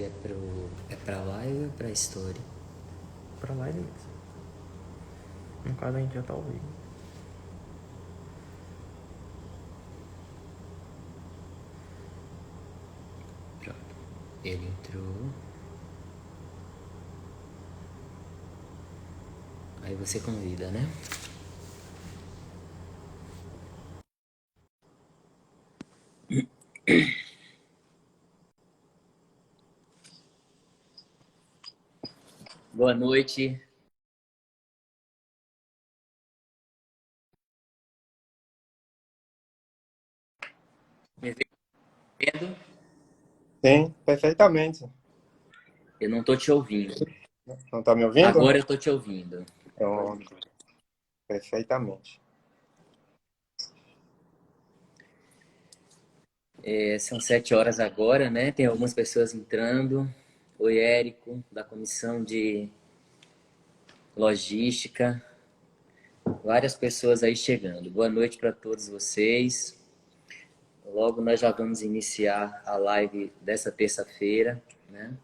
É pra live ou é pra story? Pra live mesmo. No caso a gente já tá ao vivo. Pronto. Ele entrou. Aí você convida, né? Boa noite. Me vendo? Sim, perfeitamente. Eu não tô te ouvindo. Não está me ouvindo? Agora eu tô te ouvindo. Pronto, perfeitamente. São 7 horas agora, né? Tem algumas pessoas entrando. Oi, Érico, da comissão de logística. Várias pessoas aí chegando. Boa noite para todos vocês. Logo nós já vamos iniciar a live dessa terça-feira, né?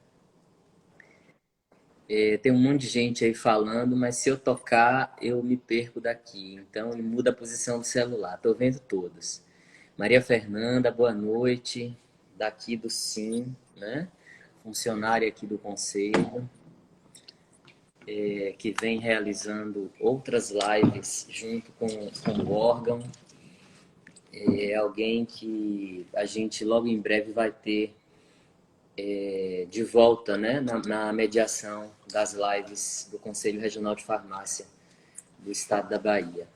Tem um monte de gente aí falando, mas se eu tocar, eu me perco daqui. Então, muda a posição do celular. Tô vendo todos. Maria Fernanda, boa noite. Daqui do Sim, né? Funcionária aqui do Conselho, que vem realizando outras lives junto com o órgão. É alguém que a gente logo em breve vai ter de volta, né? Na mediação das lives do Conselho Regional de Farmácia do Estado da Bahia.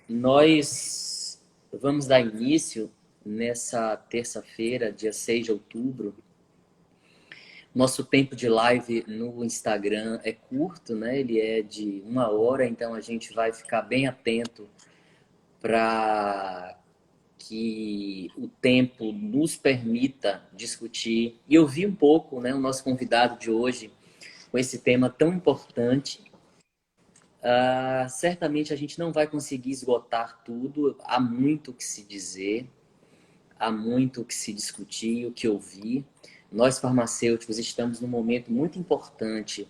Nós vamos dar início nessa terça-feira, dia 6 de outubro. Nosso tempo de live no Instagram é curto, né? Ele é de 1 hora, então a gente vai ficar bem atento para que o tempo nos permita discutir e ouvir um pouco, né, o nosso convidado de hoje com esse tema tão importante. Certamente a gente não vai conseguir esgotar tudo, há muito o que se dizer, há muito o que se discutir, o que ouvir. Nós farmacêuticos estamos num momento muito importante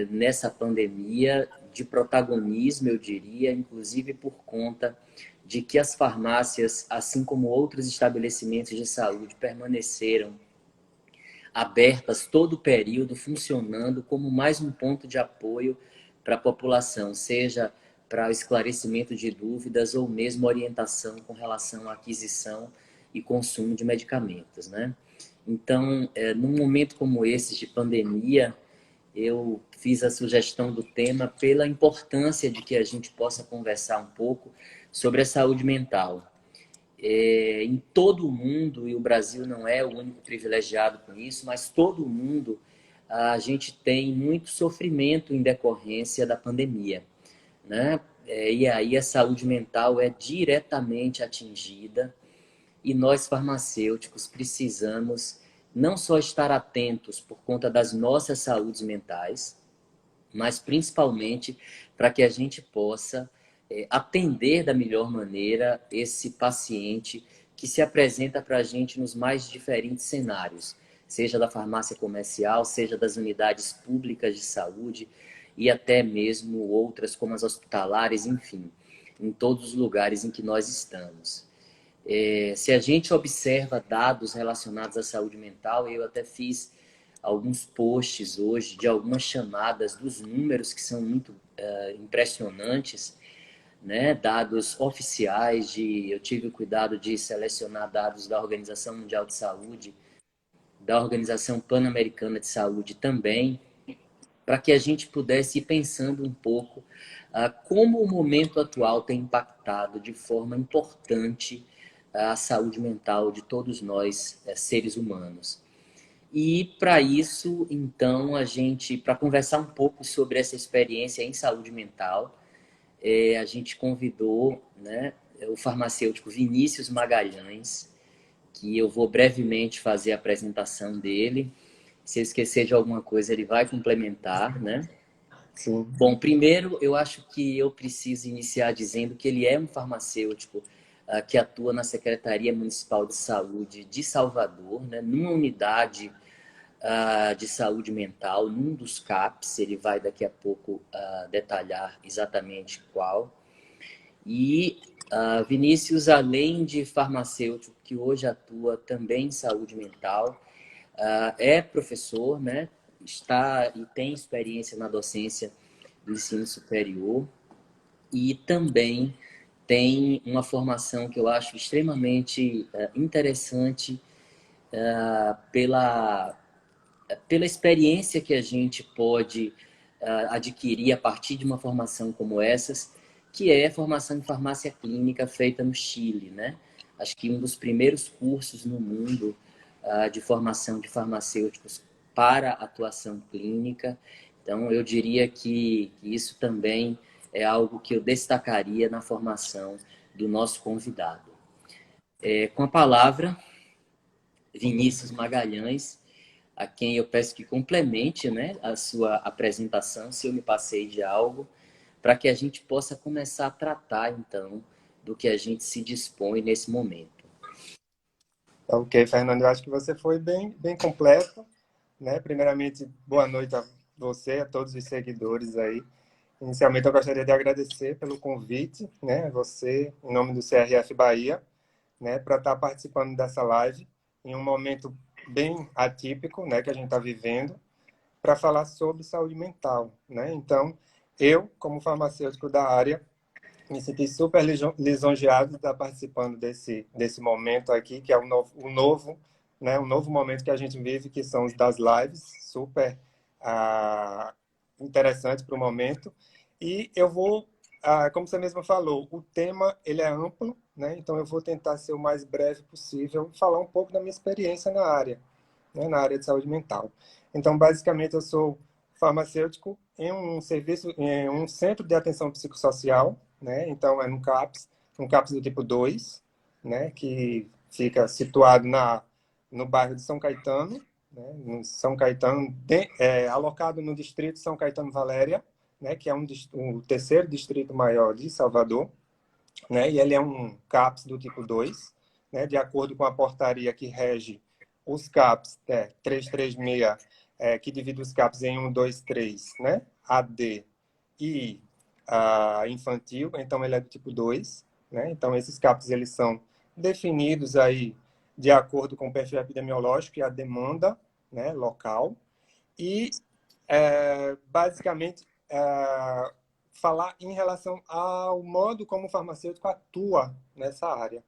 nessa pandemia, de protagonismo, eu diria, inclusive por conta de que as farmácias, assim como outros estabelecimentos de saúde, permaneceram abertas todo o período, funcionando como mais um ponto de apoio para a população, seja para o esclarecimento de dúvidas ou mesmo orientação com relação à aquisição e consumo de medicamentos, né? Então, num momento como esse de pandemia, eu fiz a sugestão do tema pela importância de que a gente possa conversar um pouco sobre a saúde mental. Em todo o mundo, e o Brasil não é o único privilegiado com isso, mas todo o mundo, a gente tem muito sofrimento em decorrência da pandemia, né? E aí a saúde mental é diretamente atingida e nós farmacêuticos precisamos não só estar atentos por conta das nossas saúdes mentais, mas principalmente para que a gente possa atender da melhor maneira esse paciente que se apresenta para a gente nos mais diferentes cenários, seja da farmácia comercial, seja das unidades públicas de saúde e até mesmo outras como as hospitalares, enfim, em todos os lugares em que nós estamos. Se a gente observa dados relacionados à saúde mental, eu até fiz alguns posts hoje de algumas chamadas dos números que são muito impressionantes, né? Dados oficiais, eu tive o cuidado de selecionar dados da Organização Mundial de Saúde, da Organização Pan-Americana de Saúde também, para que a gente pudesse ir pensando um pouco como o momento atual tem impactado de forma importante a saúde mental de todos nós, seres humanos. E para isso, então, para conversar um pouco sobre essa experiência em saúde mental, a gente convidou, né, o farmacêutico Vinícius Magalhães, que eu vou brevemente fazer a apresentação dele. Se eu esquecer de alguma coisa, ele vai complementar, né? Sim. Bom, primeiro eu acho que eu preciso iniciar dizendo que ele é um farmacêutico que atua na Secretaria Municipal de Saúde de Salvador, né, numa unidade de saúde mental, num dos CAPs. Ele vai daqui a pouco detalhar exatamente qual. E Vinícius, além de farmacêutico, que hoje atua também em saúde mental, é professor, né? Está e tem experiência na docência do ensino superior e também tem uma formação que eu acho extremamente interessante pela experiência que a gente pode adquirir a partir de uma formação como essas, que é a formação em farmácia clínica feita no Chile, né? Acho que um dos primeiros cursos no mundo de formação de farmacêuticos para atuação clínica. Então, eu diria que isso também é algo que eu destacaria na formação do nosso convidado. Com a palavra, Vinícius Magalhães, a quem eu peço que complemente, né, a sua apresentação, se eu me passei de algo, para que a gente possa começar a tratar, então, do que a gente se dispõe nesse momento. Ok, Fernando, eu acho que você foi bem completo, né? Primeiramente, boa noite a você, a todos os seguidores aí. Inicialmente, eu gostaria de agradecer pelo convite, né? Você, em nome do CRF Bahia, né? Para estar participando dessa live em um momento bem atípico, né? Que a gente está vivendo, para falar sobre saúde mental, né? Então, eu, como farmacêutico da área, me senti super lisonjeado de estar participando desse momento aqui, que é né, um novo momento que a gente vive, que são os das lives, super interessantes para o momento. E eu vou, como você mesmo falou, o tema ele é amplo, né? Então eu vou tentar ser o mais breve possível, falar um pouco da minha experiência na área, né, na área de saúde mental. Então, basicamente, eu sou farmacêutico em um centro de atenção psicossocial, né? Então, é um CAPS do tipo 2, né? Que fica situado no bairro de São Caetano, né? Em São Caetano, alocado no distrito São Caetano Valéria, né? Que é o terceiro distrito maior de Salvador, né? E ele é um CAPS do tipo 2, né? De acordo com a portaria que rege os CAPs, 336, que divide os CAPs em 1, 2, 3, né? AD e infantil, então ele é do tipo 2, né? Então esses CAPs eles são definidos aí de acordo com o perfil epidemiológico e a demanda, né, local. E, basicamente, falar em relação ao modo como o farmacêutico atua nessa área,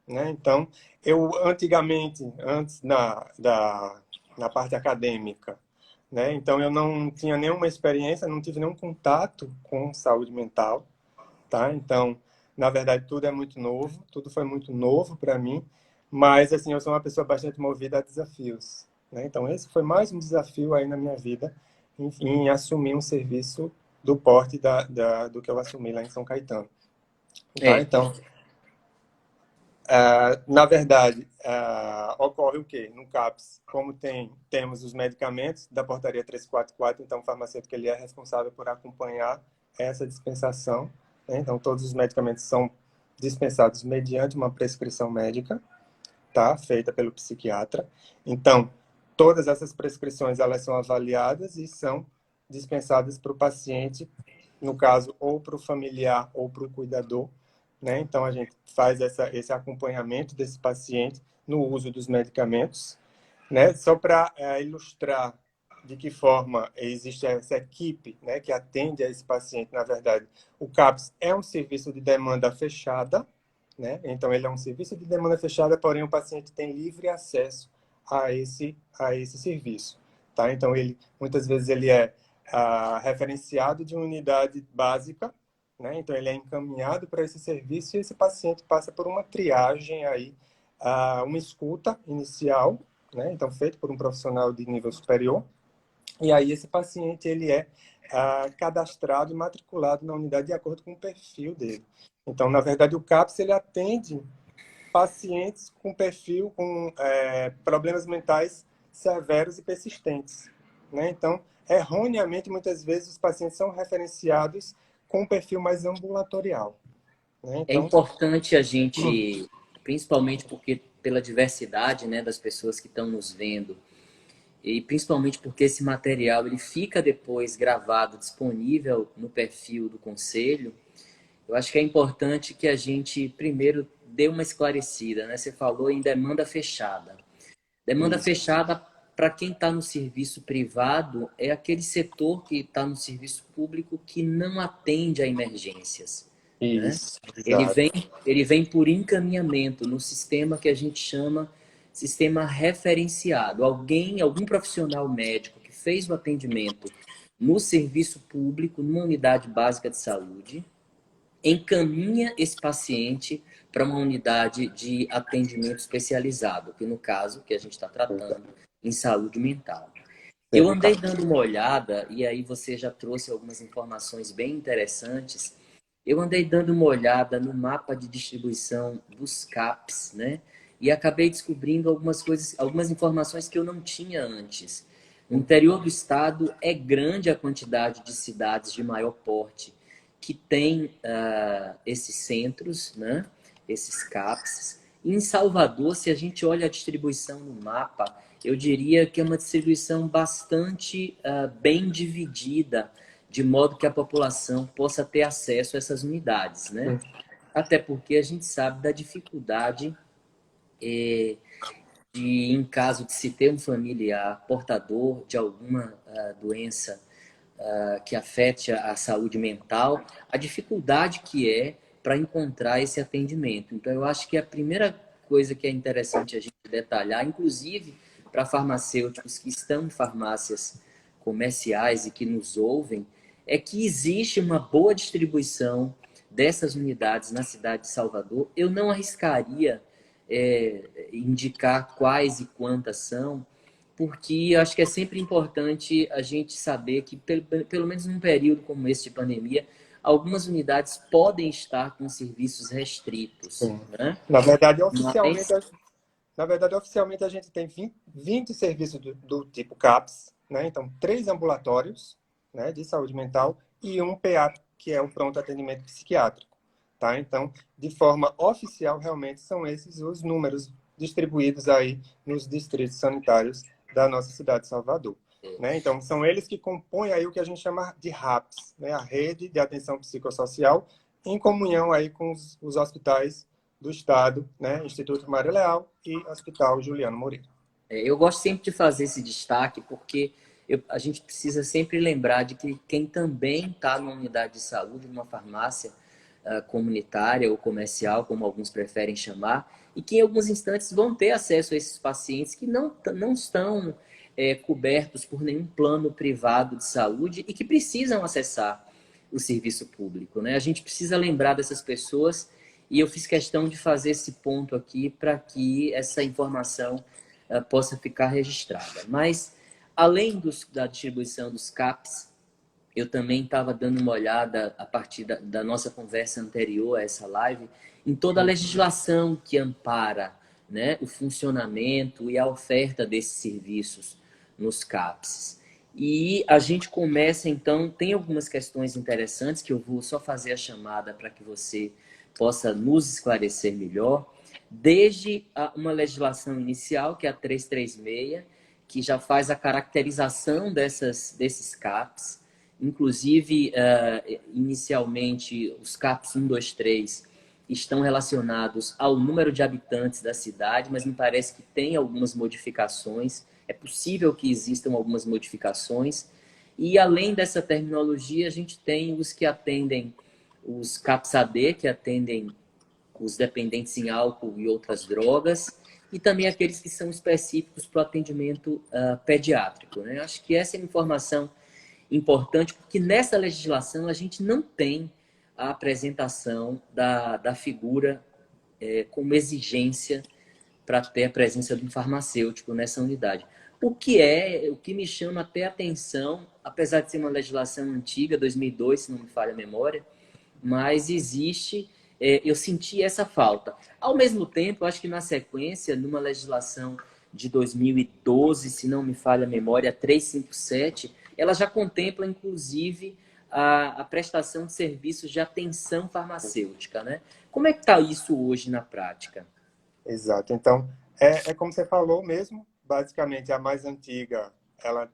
né? Então, eu antigamente, antes na parte acadêmica, né? Então, eu não tinha nenhuma experiência, não tive nenhum contato com saúde mental, tá? Então, na verdade, tudo é muito novo, tudo foi muito novo para mim, mas, assim, eu sou uma pessoa bastante movida a desafios, né? Então, esse foi mais um desafio aí na minha vida, em assumir um serviço do porte do que eu assumi lá em São Caetano, tá? Então, na verdade, ocorre o quê? No CAPS, como temos os medicamentos da portaria 344, então o farmacêutico ele é responsável por acompanhar essa dispensação, né? Então, todos os medicamentos são dispensados mediante uma prescrição médica, tá? Feita pelo psiquiatra. Então, todas essas prescrições elas são avaliadas e são dispensadas para o paciente, no caso, ou para o familiar ou para o cuidador, né? Então, a gente faz esse acompanhamento desse paciente no uso dos medicamentos, né? Só para ilustrar de que forma existe essa equipe, né, que atende a esse paciente. Na verdade, o CAPS é um serviço de demanda fechada, né? Então, ele é um serviço de demanda fechada, porém o paciente tem livre acesso a esse serviço, tá? Então, muitas vezes ele é referenciado de uma unidade básica, né? Então, ele é encaminhado para esse serviço e esse paciente passa por uma triagem aí, uma escuta inicial, né? Então, feito por um profissional de nível superior, e aí esse paciente ele é cadastrado e matriculado na unidade de acordo com o perfil dele. Então, na verdade, o CAPS ele atende pacientes com perfil com problemas mentais severos e persistentes, né? Então, erroneamente, muitas vezes os pacientes são referenciados com um perfil mais ambulatorial, né? É Então, importante a gente, principalmente porque pela diversidade, né, das pessoas que estão nos vendo, e principalmente porque esse material ele fica depois gravado, disponível no perfil do Conselho, eu acho que é importante que a gente primeiro dê uma esclarecida, né? Você falou em demanda fechada. Demanda isso. fechada para quem está no serviço privado é aquele setor que está no serviço público que não atende a emergências, né? Isso, Ele exato. vem, ele vem por encaminhamento no sistema que a gente chama sistema referenciado. Algum profissional médico que fez o atendimento no serviço público, numa unidade básica de saúde, encaminha esse paciente para uma unidade de atendimento especializado, que no caso que a gente está tratando em saúde mental. Eu Sendo andei CAPS. dando uma olhada, e aí você já trouxe algumas informações bem interessantes. Eu andei dando uma olhada no mapa de distribuição dos CAPs, né? E acabei descobrindo algumas coisas, algumas informações que eu não tinha antes. No interior do estado é grande a quantidade de cidades de maior porte que tem esses centros, né? Esses CAPs. Em Salvador, se a gente olha a distribuição no mapa, eu diria que é uma distribuição bastante bem dividida, de modo que a população possa ter acesso a essas unidades, né? Até porque a gente sabe da dificuldade de, em caso de se ter um familiar portador de alguma doença que afete a saúde mental, a dificuldade que é para encontrar esse atendimento. Então, eu acho que a primeira coisa que é interessante a gente detalhar, inclusive para farmacêuticos que estão em farmácias comerciais e que nos ouvem, é que existe uma boa distribuição dessas unidades na cidade de Salvador. Eu não arriscaria indicar quais e quantas são, porque acho que é sempre importante a gente saber que, pelo menos num período como esse de pandemia, algumas unidades podem estar com serviços restritos, Sim. né? Na verdade, Mas, oficialmente a gente tem 20 serviços do tipo CAPS, né? Então, 3 ambulatórios, né, de saúde mental e um PA, que é o pronto atendimento psiquiátrico, tá? Então, de forma oficial, realmente são esses os números distribuídos aí nos distritos sanitários da nossa cidade de Salvador, né? Então, são eles que compõem aí o que a gente chama de RAPS, né? A Rede de Atenção Psicossocial, em comunhão aí com os hospitais do Estado, né? Instituto Mário Leal e Hospital Juliano Moreira. eu gosto sempre de fazer esse destaque, porque a gente precisa sempre lembrar de que quem também está numa unidade de saúde, numa farmácia comunitária ou comercial, como alguns preferem chamar, e que em alguns instantes vão ter acesso a esses pacientes que não estão cobertos por nenhum plano privado de saúde e que precisam acessar o serviço público, né? A gente precisa lembrar dessas pessoas e eu fiz questão de fazer esse ponto aqui para que essa informação possa ficar registrada. Mas, além da distribuição dos CAPs, eu também estava dando uma olhada a partir da nossa conversa anterior a essa live em toda a legislação que ampara, né, o funcionamento e a oferta desses serviços nos CAPs. E a gente começa, então, tem algumas questões interessantes que eu vou só fazer a chamada para que você possa nos esclarecer melhor, desde uma legislação inicial, que é a 336, que já faz a caracterização desses CAPs. Inclusive, inicialmente, os CAPs 1, 2, 3 estão relacionados ao número de habitantes da cidade, mas me parece que tem algumas modificações. É possível que existam algumas modificações. E, além dessa terminologia, a gente tem os que atendem os CAPS-AD, que atendem os dependentes em álcool e outras drogas, e também aqueles que são específicos para o atendimento pediátrico, né? Acho que essa é a informação importante, porque nessa legislação a gente não tem a apresentação da figura como exigência para ter a presença de um farmacêutico nessa unidade. O que me chama até atenção, apesar de ser uma legislação antiga, 2002, se não me falha a memória, mas existe, eu senti essa falta. Ao mesmo tempo, acho que na sequência, numa legislação de 2012, se não me falha a memória, 357, ela já contempla, inclusive, a prestação de serviços de atenção farmacêutica, né? Como é que está isso hoje na prática? Exato. Então, é como você falou mesmo, basicamente a mais antiga, ela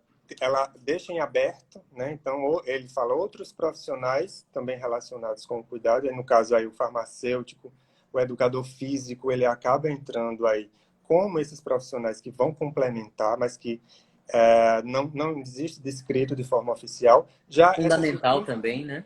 deixa em aberto, né? Então, ele fala outros profissionais também relacionados com o cuidado, e no caso aí o farmacêutico, o educador físico, ele acaba entrando aí como esses profissionais que vão complementar, mas que não existe descrito de forma oficial. Já essa Fundamental segunda, também, né?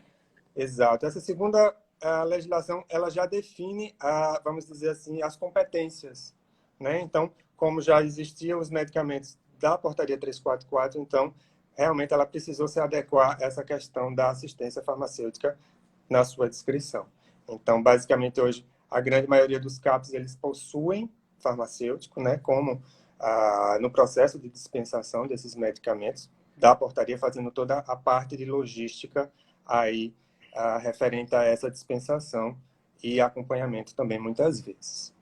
exato, essa segunda a legislação, ela já define, vamos dizer assim, as competências, né? Então, como já existiam os medicamentos da portaria 344, então, realmente ela precisou se adequar a essa questão da assistência farmacêutica na sua descrição. Então, basicamente, hoje, a grande maioria dos CAPs, eles possuem farmacêutico, né? Como no processo de dispensação desses medicamentos da portaria, fazendo toda a parte de logística aí, referente a essa dispensação e acompanhamento também, muitas vezes.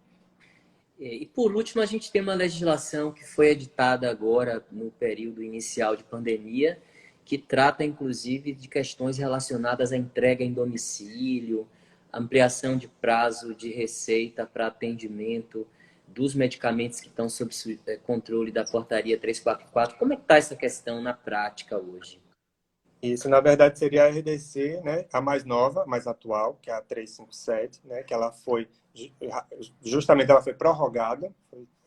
E por último, a gente tem uma legislação que foi editada agora no período inicial de pandemia, que trata inclusive de questões relacionadas à entrega em domicílio, ampliação de prazo de receita para atendimento dos medicamentos que estão sob controle da portaria 344. Como é que está essa questão na prática hoje? Isso, na verdade, seria a RDC, né, a mais nova, mais atual, que é a 357, né, que ela foi, justamente ela foi prorrogada,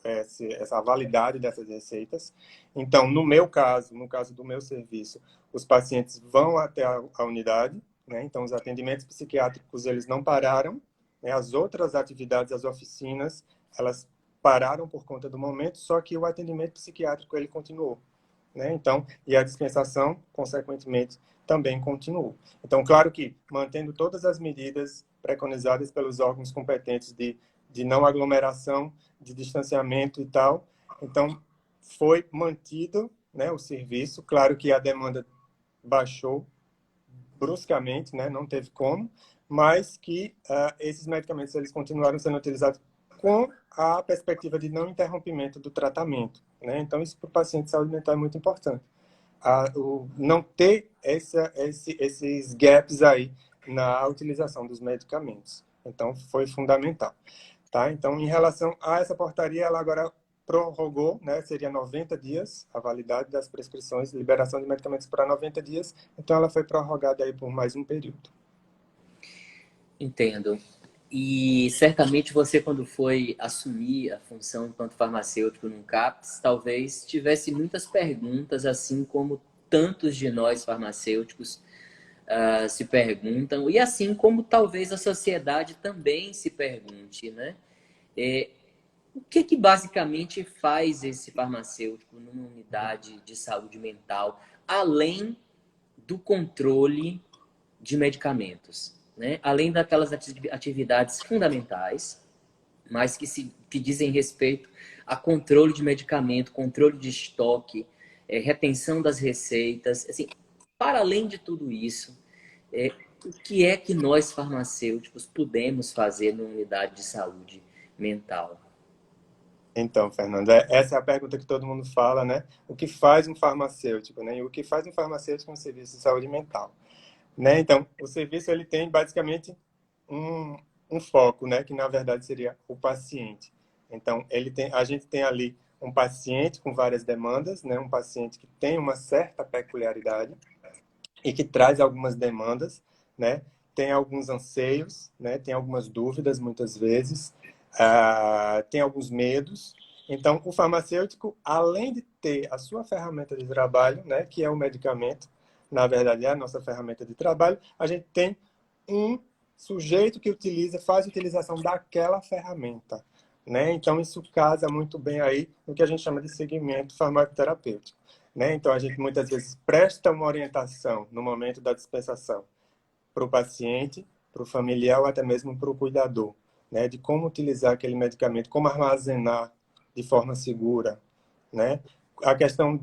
essa validade dessas receitas. Então, no meu caso, no caso do meu serviço, os pacientes vão até a unidade, né, então os atendimentos psiquiátricos, eles não pararam, né, as outras atividades, as oficinas, elas pararam por conta do momento, só que o atendimento psiquiátrico, ele continuou. Né? Então, e a dispensação, consequentemente, também continuou. Então, claro que mantendo todas as medidas preconizadas pelos órgãos competentes de não aglomeração, de distanciamento e tal. Então, foi mantido, né, o serviço. Claro que a demanda baixou bruscamente, né, não teve como, mas que esses medicamentos eles continuaram sendo utilizados com a perspectiva de não interrompimento do tratamento. Né? Então, isso para o paciente de saúde mental é muito importante. Não ter esses gaps aí na utilização dos medicamentos. Então, foi fundamental. Tá? Então, em relação a essa portaria, ela agora prorrogou, né? Seria 90 dias a validade das prescrições, liberação de medicamentos para 90 dias. Então, ela foi prorrogada aí por mais um período. Entendo. E certamente você, quando foi assumir a função enquanto farmacêutico num CAPS, talvez tivesse muitas perguntas, assim como tantos de nós farmacêuticos se perguntam, e assim como talvez a sociedade também se pergunte, né? O que basicamente faz esse farmacêutico numa unidade de saúde mental, além do controle de medicamentos, né? Além daquelas atividades fundamentais, mas que dizem respeito a controle de medicamento, controle de estoque, retenção das receitas. Assim, para além de tudo isso, o que é que nós farmacêuticos podemos fazer numa unidade de saúde mental? Então, Fernando, essa é a pergunta que todo mundo fala, né? O que faz um farmacêutico, né? E o que faz um farmacêutico no serviço de saúde mental? Né? Então, o serviço ele tem basicamente um foco, né? Que na verdade seria o paciente. Então, a gente tem ali um paciente com várias demandas, né? Um paciente que tem uma certa peculiaridade e que traz algumas demandas, né? Tem alguns anseios, né? Tem algumas dúvidas muitas vezes, tem alguns medos. Então, o farmacêutico, além de ter a sua ferramenta de trabalho, né? Que é o medicamento, na verdade é a nossa ferramenta de trabalho, a gente tem um sujeito que faz utilização daquela ferramenta, né? Então isso casa muito bem aí no que a gente chama de segmento farmacoterapêutico, né? Então a gente muitas vezes presta uma orientação no momento da dispensação para o paciente, para o familiar ou até mesmo para o cuidador, né? De como utilizar aquele medicamento, como armazenar de forma segura, né? A questão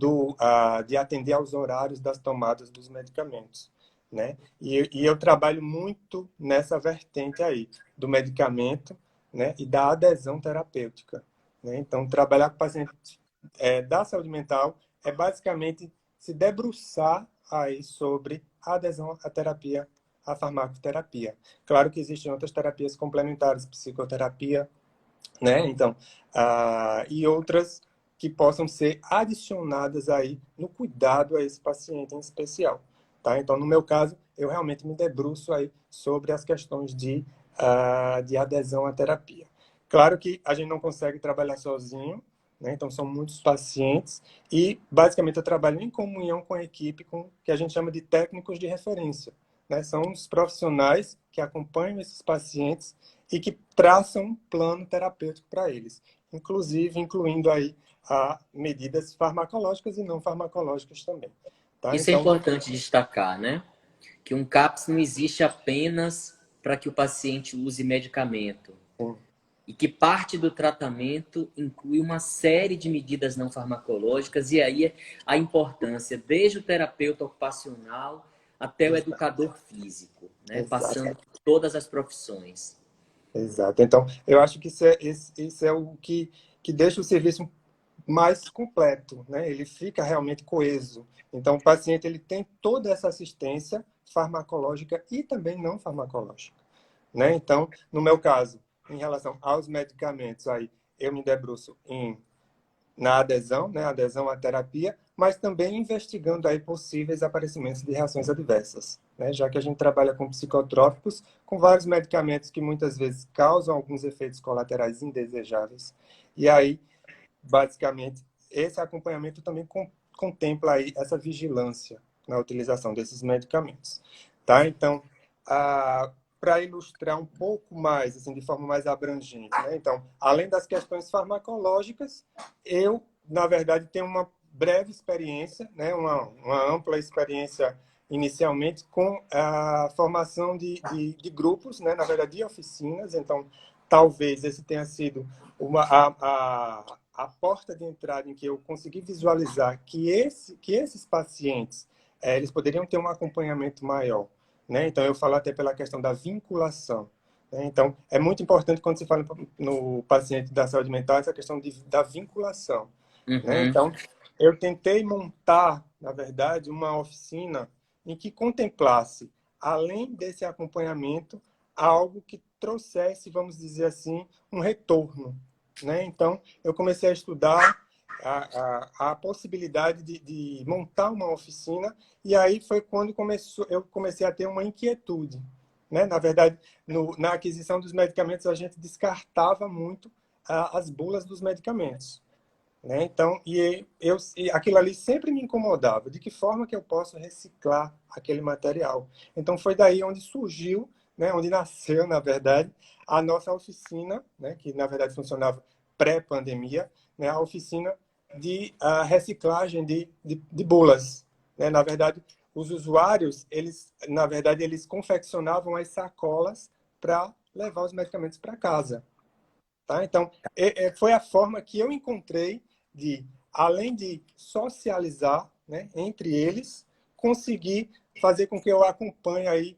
de atender aos horários das tomadas dos medicamentos, né? E eu trabalho muito nessa vertente aí, do medicamento, né? E da adesão terapêutica, né? Então, trabalhar com pacientes da saúde mental é basicamente se debruçar aí sobre a adesão à terapia, à farmacoterapia. Claro que existem outras terapias complementares, psicoterapia, né? Então, e outras que possam ser adicionadas aí no cuidado a esse paciente em especial, tá? Então, no meu caso, eu realmente me debruço aí sobre as questões de adesão à terapia. Claro que a gente não consegue trabalhar sozinho, né? Então, são muitos pacientes e, basicamente, eu trabalho em comunhão com a equipe, com que a gente chama de técnicos de referência, né? São os profissionais que acompanham esses pacientes e que traçam um plano terapêutico para eles, inclusive incluindo aí medidas farmacológicas e não farmacológicas também. Tá? Isso é Então, importante destacar, né? Que um CAPS não existe apenas para que o paciente use medicamento. sim, E que parte do tratamento inclui uma série de medidas não farmacológicas, e aí a importância, desde o terapeuta ocupacional até o educador físico, né? exato, Passando por todas as profissões. exato. Então, eu acho que isso é o que deixa o serviço mais completo, né? Ele fica realmente coeso. Então, o paciente ele tem toda essa assistência farmacológica e também não farmacológica, né? Então, no meu caso, em relação aos medicamentos, aí eu me debruço na adesão, né? Adesão à terapia, mas também investigando aí possíveis aparecimentos de reações adversas, né? Já que a gente trabalha com psicotrópicos, com vários medicamentos que muitas vezes causam alguns efeitos colaterais indesejáveis. E aí, basicamente, esse acompanhamento também contempla aí essa vigilância na utilização desses medicamentos, tá? Então, para ilustrar um pouco mais, assim, de forma mais abrangente, né? Então, além das questões farmacológicas, eu, na verdade, tenho uma breve experiência, né? Uma ampla experiência inicialmente com a formação de grupos, né? Na verdade, de oficinas. Então, talvez esse tenha sido a porta de entrada em que eu consegui visualizar que esses pacientes eles poderiam ter um acompanhamento maior, né? Então, eu falo até pela questão da vinculação, né? Então, é muito importante quando se fala no paciente da saúde mental essa questão da vinculação, né? Uhum. Então, eu tentei montar, na verdade, uma oficina em que contemplasse, além desse acompanhamento, algo que trouxesse, vamos dizer assim, um retorno, né? Então, eu comecei a estudar a possibilidade de montar uma oficina, e aí foi quando eu comecei a ter uma inquietude, né? Na verdade, na aquisição dos medicamentos, a gente descartava muito as bulas dos medicamentos, né? Então, e aquilo ali sempre me incomodava. De que forma que eu posso reciclar aquele material? Então, foi daí onde surgiu, né? Onde nasceu, na verdade, a nossa oficina, né? Que, na verdade, funcionava pré-pandemia, né? A oficina de reciclagem de bulas, né? Na verdade, os usuários, na verdade, eles confeccionavam as sacolas para levar os medicamentos para casa. Tá? Então, foi a forma que eu encontrei de, além de socializar, né, entre eles, conseguir fazer com que eu acompanhe aí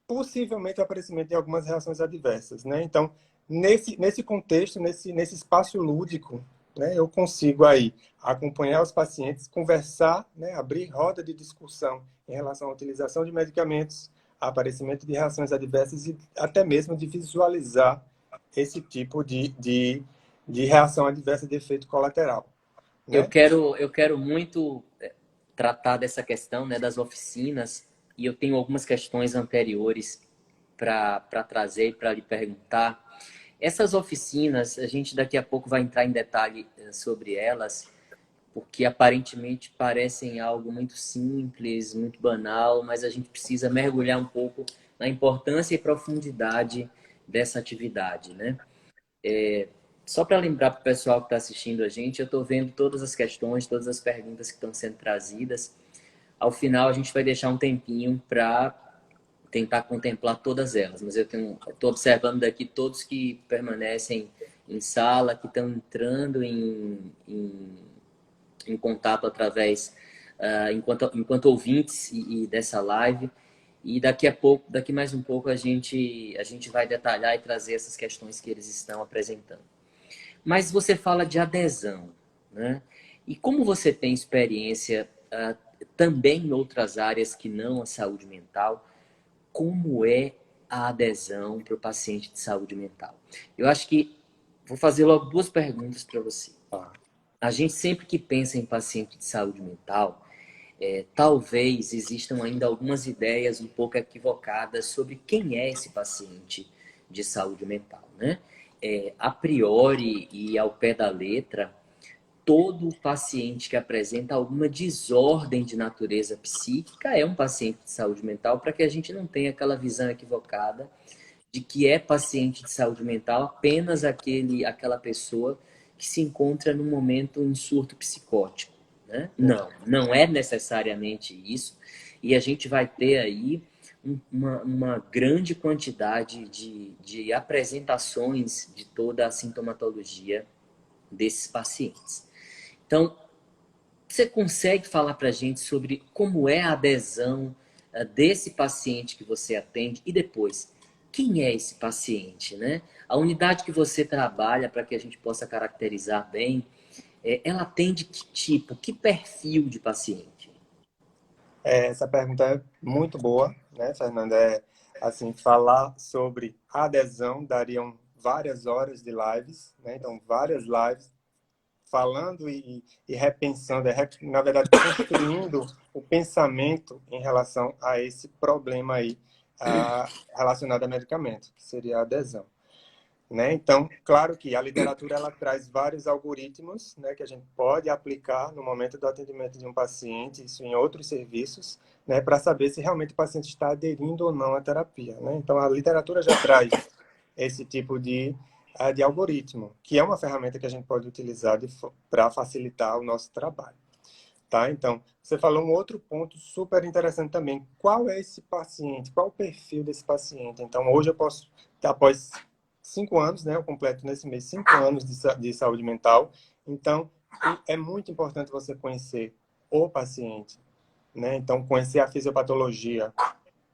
possivelmente o aparecimento de algumas reações adversas, né? Então, nesse contexto, nesse espaço lúdico, né, eu consigo aí acompanhar os pacientes, conversar, né, abrir roda de discussão em relação à utilização de medicamentos, aparecimento de reações adversas e até mesmo de visualizar esse tipo de reação adversa de efeito colateral, né? Eu quero muito tratar dessa questão, né, das oficinas, e eu tenho algumas questões anteriores para trazer, para lhe perguntar. Essas oficinas, a gente daqui a pouco vai entrar em detalhe sobre elas, porque aparentemente parecem algo muito simples, muito banal, mas a gente precisa mergulhar um pouco na importância e profundidade dessa atividade, né? Só para lembrar para o pessoal que está assistindo a gente, eu estou vendo todas as questões, todas as perguntas que estão sendo trazidas. Ao final, a gente vai deixar um tempinho para tentar contemplar todas elas, mas eu estou observando daqui todos que permanecem em sala, que estão entrando em contato através, enquanto ouvintes dessa live. E daqui a pouco, daqui mais um pouco, a gente vai detalhar e trazer essas questões que eles estão apresentando. Mas você fala de adesão, né? E como você tem experiência também em outras áreas que não a saúde mental, como é a adesão para o paciente de saúde mental? Eu acho que vou fazer logo duas perguntas para você. A gente sempre que pensa em paciente de saúde mental, talvez existam ainda algumas ideias um pouco equivocadas sobre quem é esse paciente de saúde mental, né? A priori e ao pé da letra, todo paciente que apresenta alguma desordem de natureza psíquica é um paciente de saúde mental, para que a gente não tenha aquela visão equivocada de que é paciente de saúde mental apenas aquela pessoa que se encontra num momento em surto psicótico, né? Não, não é necessariamente isso. E a gente vai ter aí uma grande quantidade de apresentações de toda a sintomatologia desses pacientes. Então, você consegue falar para a gente sobre como é a adesão desse paciente que você atende e depois, quem é esse paciente, né? A unidade que você trabalha, para que a gente possa caracterizar bem, ela atende que tipo, que perfil de paciente? Essa pergunta é muito boa, né, Fernanda? Assim, falar sobre adesão dariam várias horas de lives, né? Então, várias lives falando e repensando, na verdade, construindo o pensamento em relação a esse problema aí relacionado a medicamento, que seria a adesão. Né? Então, claro que a literatura ela traz vários algoritmos, né, que a gente pode aplicar no momento do atendimento de um paciente, isso em outros serviços, né, para saber se realmente o paciente está aderindo ou não à terapia. Né? Então, a literatura já traz esse tipo de algoritmo, que é uma ferramenta que a gente pode utilizar para facilitar o nosso trabalho. Tá? Então, você falou um outro ponto super interessante também. Qual é esse paciente? Qual o perfil desse paciente? Então, hoje eu posso, após 5 anos, né? Eu completo nesse mês 5 anos de saúde mental. Então, é muito importante você conhecer o paciente, né? Então, conhecer a fisiopatologia,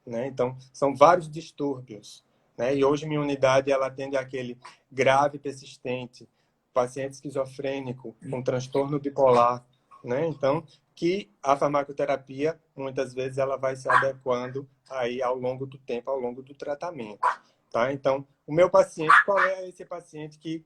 né? Então, são vários distúrbios, né? E hoje minha unidade ela atende aquele grave persistente, paciente esquizofrênico com transtorno bipolar, né? Então, que a farmacoterapia muitas vezes ela vai se adequando aí ao longo do tempo, ao longo do tratamento, tá? Então, o meu paciente, qual é esse paciente que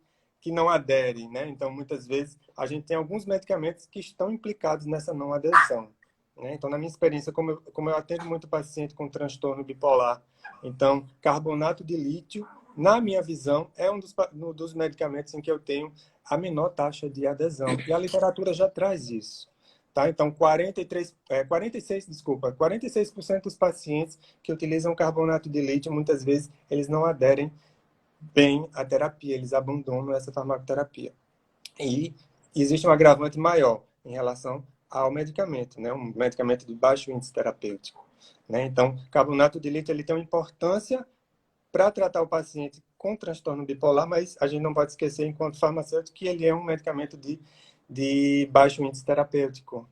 não adere, né? Então, muitas vezes a gente tem alguns medicamentos que estão implicados nessa não adesão. Né? Então, na minha experiência, como eu atendo muito paciente com transtorno bipolar, então, carbonato de lítio, na minha visão, é um dos medicamentos em que eu tenho a menor taxa de adesão. E a literatura já traz isso. Tá? Então, 46% dos pacientes que utilizam carbonato de lítio, muitas vezes, eles não aderem bem à terapia, eles abandonam essa farmacoterapia. E existe um agravante maior em relação ao medicamento, né? Um medicamento de baixo índice terapêutico. Né? Então, carbonato de lítio ele tem uma importância para tratar o paciente com transtorno bipolar, mas a gente não pode esquecer, enquanto farmacêutico, que ele é um medicamento de baixo índice terapêutico.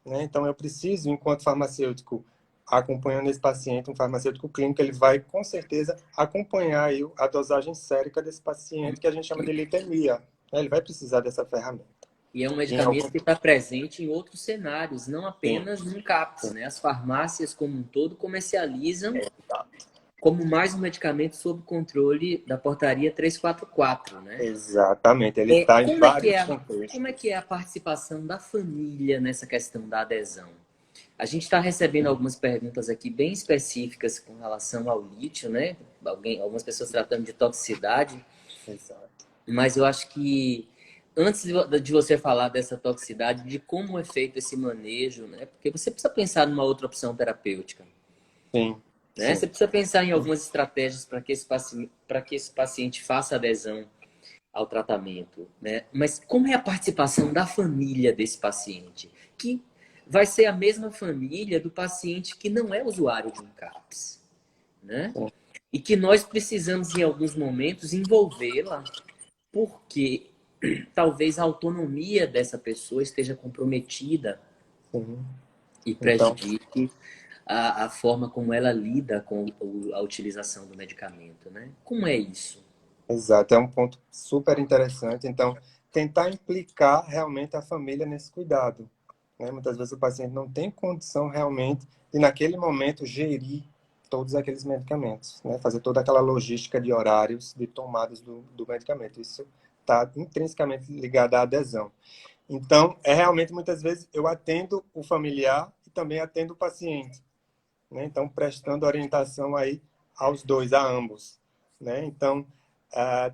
Né? Então, eu preciso, enquanto farmacêutico, acompanhando esse paciente, um farmacêutico clínico, ele vai, com certeza, acompanhar aí a dosagem sérica desse paciente, que a gente chama de litemia. Ele vai precisar dessa ferramenta. E é um medicamento que está presente em outros cenários, não apenas no CAPS, né? As farmácias como um todo comercializam como mais um medicamento sob controle da portaria 344, né? Exatamente, ele está em vários contextos. Como é que é a participação da família nessa questão da adesão? A gente está recebendo algumas perguntas aqui bem específicas com relação ao lítio, né? Algumas pessoas tratando de toxicidade. Exato. Mas eu acho que antes de você falar dessa toxicidade, de como é feito esse manejo, né? Porque você precisa pensar numa outra opção terapêutica. Sim. Né? Sim. Você precisa pensar em algumas estratégias para que esse paciente faça adesão ao tratamento. Né? Mas como é a participação da família desse paciente? Que vai ser a mesma família do paciente que não é usuário de um CAPS. Né? E que nós precisamos, em alguns momentos, envolvê-la, porque talvez a autonomia dessa pessoa esteja comprometida e prejudique a forma como ela lida com a utilização do medicamento, né? Como é isso? Exato, é um ponto super interessante. Então, tentar implicar realmente a família nesse cuidado, né? Muitas vezes o paciente não tem condição realmente de, naquele momento, gerir todos aqueles medicamentos, né? Fazer toda aquela logística de horários de tomadas do medicamento. Isso está intrinsecamente ligado à adesão. Então, realmente, muitas vezes, eu atendo o familiar e também atendo o paciente, né? Então, prestando orientação aí aos dois, a ambos, né? Então,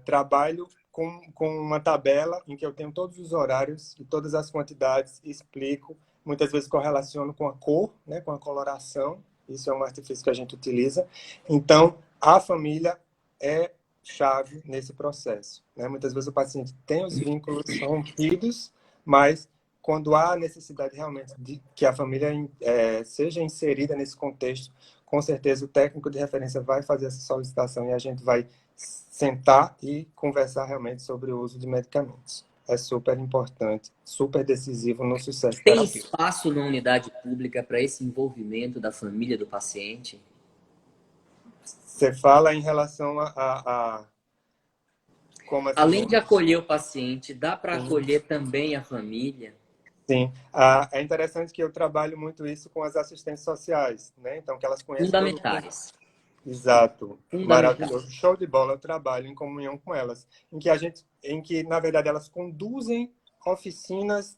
trabalho com uma tabela em que eu tenho todos os horários e todas as quantidades, explico, muitas vezes correlaciono com a cor, né? Com a coloração, isso é um artifício que a gente utiliza. Então, a família é chave nesse processo, né? Muitas vezes o paciente tem os vínculos rompidos, mas quando há necessidade realmente de que a família seja inserida nesse contexto, com certeza o técnico de referência vai fazer essa solicitação e a gente vai sentar e conversar realmente sobre o uso de medicamentos. É super importante, super decisivo no sucesso Tem terapêutico. espaço na unidade pública para esse envolvimento da família do paciente? Você fala em relação a como assim? Além de acolher o paciente, dá para acolher também a família? Sim, é interessante que eu trabalho muito isso com as assistentes sociais, né? Então, que elas conhecem todo o contexto. Fundamentais. Exato, maravilhoso, Fundamentais. show de bola. Eu trabalho em comunhão com elas, em que na verdade elas conduzem oficinas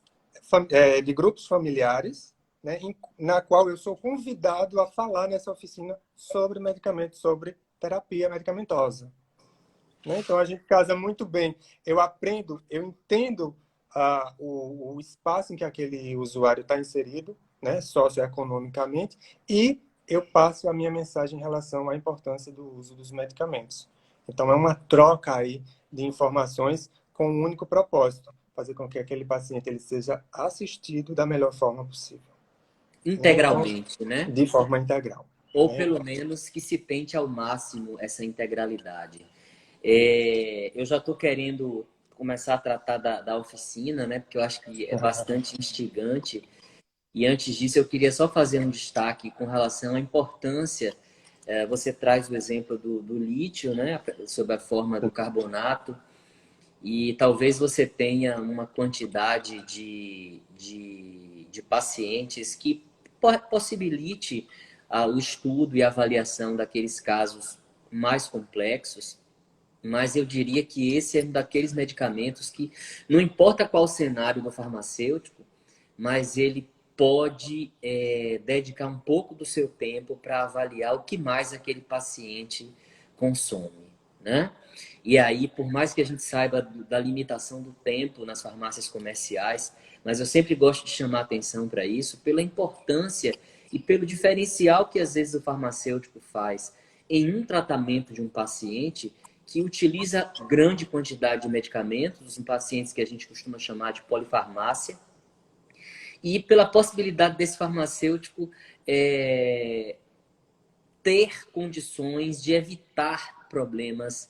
de grupos familiares, né? Na qual eu sou convidado a falar nessa oficina sobre medicamentos, sobre terapia medicamentosa, né? Então a gente casa muito bem. Eu aprendo, eu entendo o espaço em que aquele usuário está inserido, né, socioeconomicamente, e eu passo a minha mensagem em relação à importância do uso dos medicamentos. Então é uma troca aí de informações com um único propósito, fazer com que aquele paciente ele seja assistido da melhor forma possível, né? Então, Integralmente, né? de forma integral, Ou né? pelo menos que se tente ao máximo essa integralidade. Eu já estou querendo começar a tratar da oficina, né? Porque eu acho que é bastante instigante. E antes disso, eu queria só fazer um destaque com relação à importância. Você traz o exemplo do lítio, né? Sob a forma do carbonato. E talvez você tenha uma quantidade de pacientes que possibilite o estudo e avaliação daqueles casos mais complexos. Mas eu diria que esse é um daqueles medicamentos que, não importa qual o cenário do farmacêutico, mas ele pode dedicar um pouco do seu tempo para avaliar o que mais aquele paciente consome, né? E aí, por mais que a gente saiba da limitação do tempo nas farmácias comerciais, mas eu sempre gosto de chamar atenção para isso, pela importância e pelo diferencial que às vezes o farmacêutico faz em um tratamento de um paciente que utiliza grande quantidade de medicamentos, em pacientes que a gente costuma chamar de polifarmácia, e pela possibilidade desse farmacêutico ter condições de evitar problemas,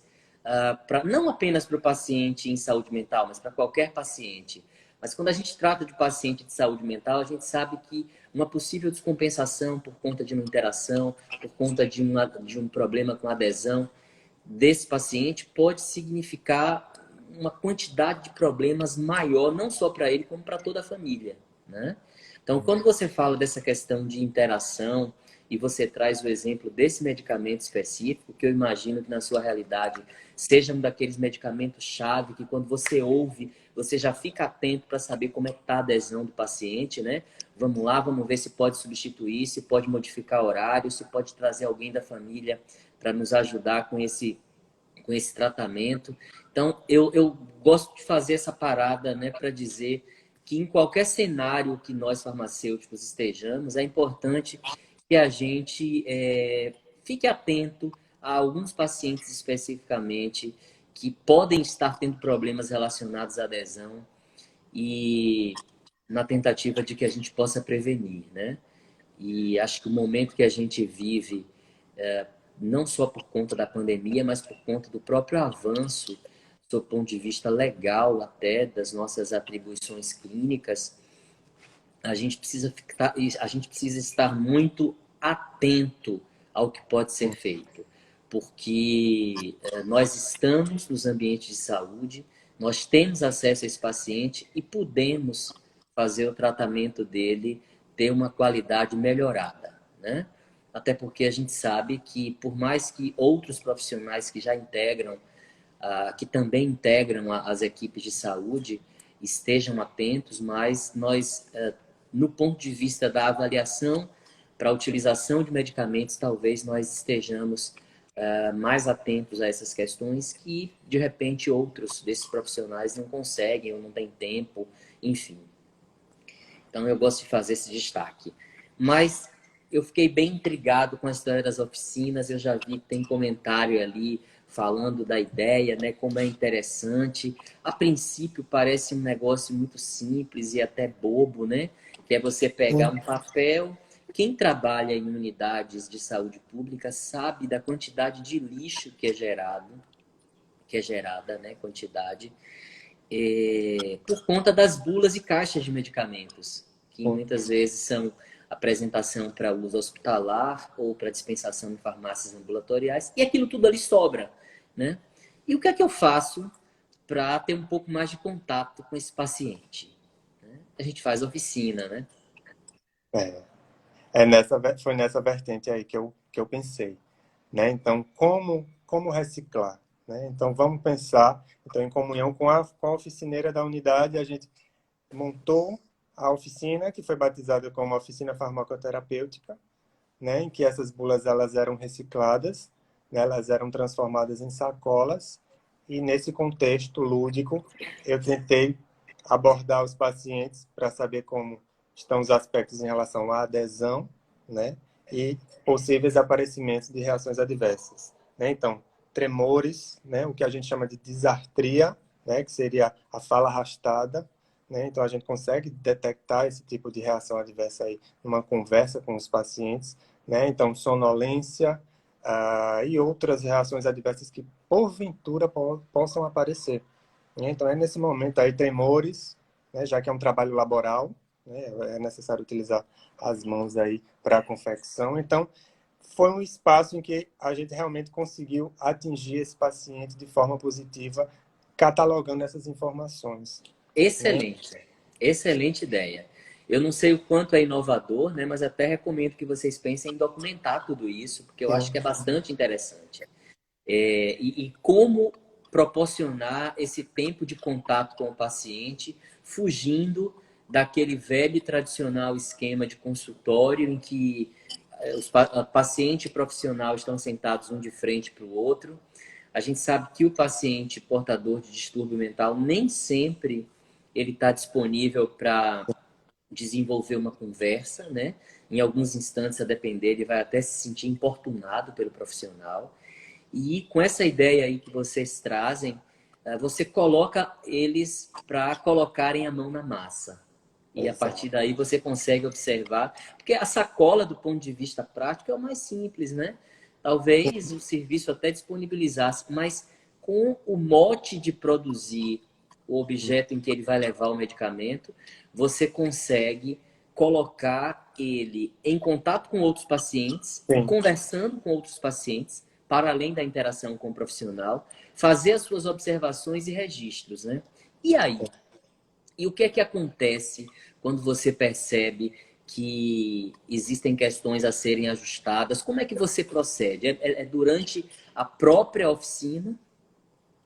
não apenas para o paciente em saúde mental, mas para qualquer paciente. Mas quando a gente trata de paciente de saúde mental, a gente sabe que uma possível descompensação por conta de uma interação, por conta de um problema com adesão desse paciente pode significar uma quantidade de problemas maior, não só para ele, como para toda a família, né? Então, quando você fala dessa questão de interação e você traz o exemplo desse medicamento específico, que eu imagino que na sua realidade seja um daqueles medicamentos-chave que quando você ouve, você já fica atento para saber como é que está a adesão do paciente, né? Vamos lá, vamos ver se pode substituir, se pode modificar horário, se pode trazer alguém da família para nos ajudar com esse tratamento. Então, eu gosto de fazer essa parada, né, para dizer que em qualquer cenário que nós farmacêuticos estejamos, é importante que a gente fique atento a alguns pacientes especificamente que podem estar tendo problemas relacionados à adesão e na tentativa de que a gente possa prevenir, né? E acho que o momento que a gente vive, não só por conta da pandemia, mas por conta do próprio avanço, do ponto de vista legal até, das nossas atribuições clínicas, a gente precisa estar muito atento ao que pode ser feito, porque nós estamos nos ambientes de saúde, nós temos acesso a esse paciente e podemos fazer o tratamento dele ter uma qualidade melhorada, né? Até porque a gente sabe que, por mais que outros profissionais que já integram, que também integram as equipes de saúde, estejam atentos, mas nós, no ponto de vista da avaliação para a utilização de medicamentos, talvez nós estejamos mais atentos a essas questões que, de repente, outros desses profissionais não conseguem ou não têm tempo, enfim. Então, eu gosto de fazer esse destaque. Mas eu fiquei bem intrigado com a história das oficinas. Eu já vi que tem comentário ali falando da ideia, né, como é interessante. A princípio, parece um negócio muito simples e até bobo, né? Que é você pegar um papel. Quem trabalha em unidades de saúde pública sabe da quantidade de lixo que é gerada, né, quantidade, por conta das bulas e caixas de medicamentos, que muitas vezes são apresentação para uso hospitalar ou para dispensação em farmácias ambulatoriais, e aquilo tudo ali sobra, né? E o que é que eu faço para ter um pouco mais de contato com esse paciente? A gente faz oficina, né? Foi nessa vertente aí que eu pensei, né? Então, como reciclar, né? Então, vamos pensar, então, em comunhão com a oficineira da unidade, a gente montou a oficina, que foi batizada como oficina farmacoterapêutica, né? Em que essas bulas elas eram recicladas, né? Elas eram transformadas em sacolas, e nesse contexto lúdico, eu tentei abordar os pacientes para saber como estão os aspectos em relação à adesão, né? E possíveis aparecimentos de reações adversas, né? Então, tremores, né? O que a gente chama de disartria, né? Que seria a fala arrastada, né? Então, a gente consegue detectar esse tipo de reação adversa aí numa conversa com os pacientes, né? Então, sonolência e outras reações adversas que, porventura, possam aparecer. Então, é nesse momento aí, tremores, né? Já que é um trabalho laboral, né? É necessário utilizar as mãos aí para a confecção. Então, foi um espaço em que a gente realmente conseguiu atingir esse paciente de forma positiva, catalogando essas informações. Excelente, excelente ideia. Eu não sei o quanto é inovador, né, mas até recomendo que vocês pensem em documentar tudo isso, porque eu acho que é bastante interessante. E como proporcionar esse tempo de contato com o paciente, fugindo daquele velho e tradicional esquema de consultório em que paciente e profissional estão sentados um de frente para o outro. A gente sabe que o paciente portador de distúrbio mental nem sempre ele está disponível para desenvolver uma conversa, né? Em alguns instantes, a depender, ele vai até se sentir importunado pelo profissional. E com essa ideia aí que vocês trazem, você coloca eles para colocarem a mão na massa. E a partir daí você consegue observar, porque a sacola do ponto de vista prático é o mais simples, né? Talvez o serviço até disponibilizasse, mas com o mote de produzir o objeto em que ele vai levar o medicamento, você consegue colocar ele em contato com outros pacientes, Sim. conversando com outros pacientes, para além da interação com o profissional, fazer as suas observações e registros, né? E aí? E o que é que acontece quando você percebe que existem questões a serem ajustadas? Como é que você procede? É durante a própria oficina?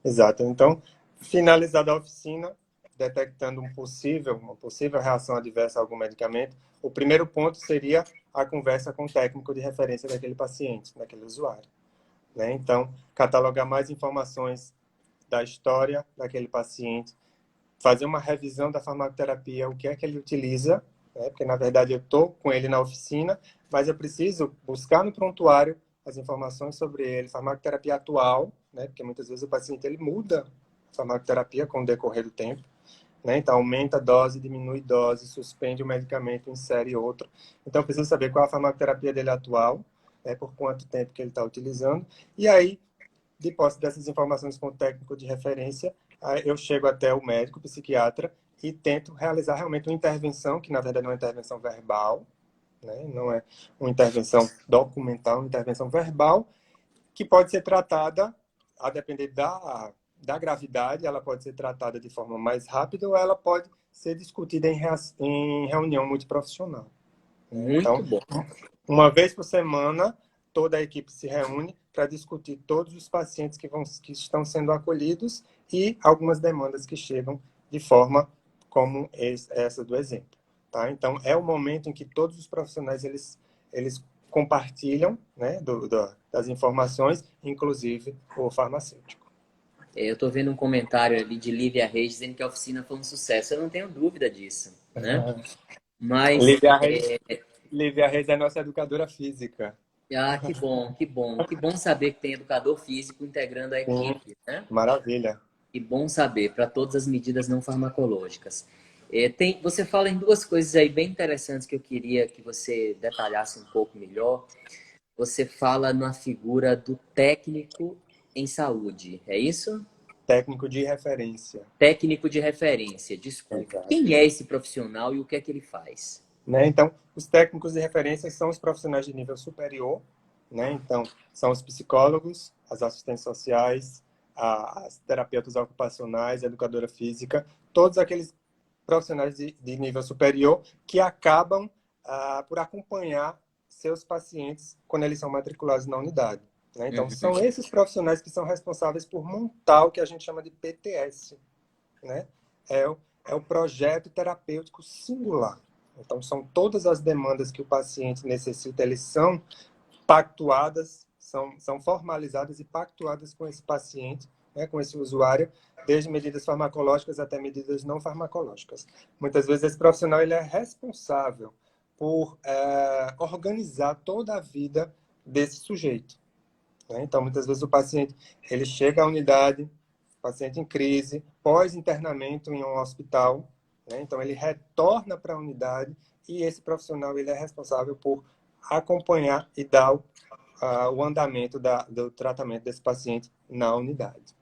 Exato. Então, finalizada a oficina, detectando uma possível reação adversa a algum medicamento, o primeiro ponto seria a conversa com o técnico de referência daquele paciente, daquele usuário, né? Então, catalogar mais informações da história daquele paciente, fazer uma revisão da farmacoterapia, o que é que ele utiliza, né? Porque, na verdade, eu estou com ele na oficina, mas eu preciso buscar no prontuário as informações sobre ele, farmacoterapia atual, né? Porque muitas vezes o paciente ele muda a farmacoterapia com o decorrer do tempo, né? Então, aumenta a dose, diminui dose, suspende o medicamento, insere outro. Então, eu preciso saber qual a farmacoterapia dele atual, né? Por quanto tempo que ele está utilizando. E aí, de posse dessas informações com o técnico de referência, eu chego até o médico, o psiquiatra, e tento realizar realmente uma intervenção, que na verdade é uma intervenção verbal, né? Não é uma intervenção documental, uma intervenção verbal, que pode ser tratada, a depender da gravidade, ela pode ser tratada de forma mais rápida ou ela pode ser discutida em reunião multiprofissional. Muito Então, bom. uma vez por semana, toda a equipe se reúne para discutir todos os pacientes que estão sendo acolhidos e algumas demandas que chegam de forma como essa do exemplo. Tá? Então, é o momento em que todos os profissionais eles compartilham, né, das informações, inclusive o farmacêutico. Eu estou vendo um comentário ali de Lívia Reis dizendo que a oficina foi um sucesso. Eu não tenho dúvida disso, né? Mas, Lívia Reis é nossa educadora física. que bom, que bom. Que bom saber que tem educador físico integrando a Sim, equipe, né? maravilha. Que bom saber, para todas as medidas não farmacológicas. Você fala em duas coisas aí bem interessantes que eu queria que você detalhasse um pouco melhor. Você fala na figura do técnico em saúde, é isso? Técnico de referência. Técnico de referência, desculpe. Exato. Quem é esse profissional e o que é que ele faz? Né? Então, os técnicos de referência são os profissionais de nível superior, né? Então, são os psicólogos, as assistentes sociais, as terapeutas ocupacionais, a educadora física, todos aqueles profissionais de nível superior que acabam por acompanhar seus pacientes quando eles são matriculados na unidade. Né? Então, são esses profissionais que são responsáveis por montar o que a gente chama de PTS. Né? É o projeto terapêutico singular. Então, são todas as demandas que o paciente necessita, eles são pactuadas, são formalizadas e pactuadas com esse paciente, né, com esse usuário, desde medidas farmacológicas até medidas não farmacológicas. Muitas vezes esse profissional ele é responsável por organizar toda a vida desse sujeito. Né? Então, muitas vezes o paciente ele chega à unidade, paciente em crise, pós-internamento em um hospital, né? Então ele retorna para a unidade e esse profissional ele é responsável por acompanhar e dar o andamento do tratamento desse paciente na unidade.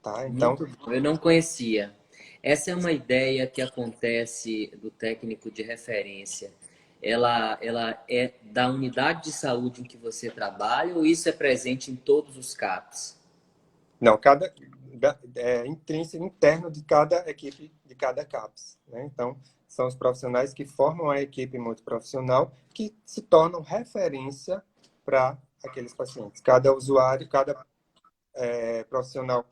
Tá? Então, Muito bom, eu não conhecia. Essa é uma ideia que acontece do técnico de referência. Ela é da unidade de saúde em que você trabalha ou isso é presente em todos os CAPs? não, intrínseco, interno de cada equipe, de cada CAPS. Né? Então, são os profissionais que formam a equipe multiprofissional que se tornam referência para aqueles pacientes. Cada usuário, cada profissional